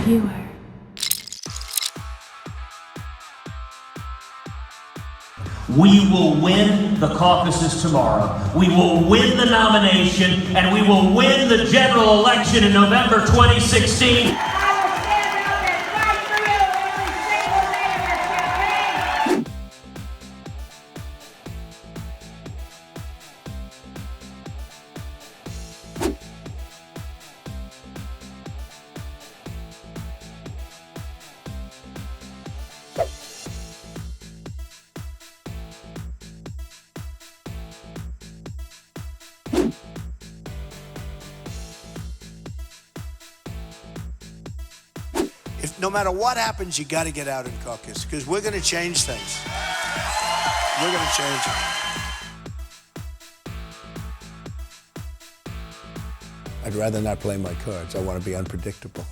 Veuer. We will win the caucuses tomorrow. We will win the nomination, and we will win the general election in November 2016. No matter what happens, you got to get out in caucus because we're going to change things. We're going to change it. I'd rather not play my cards. I want to be unpredictable.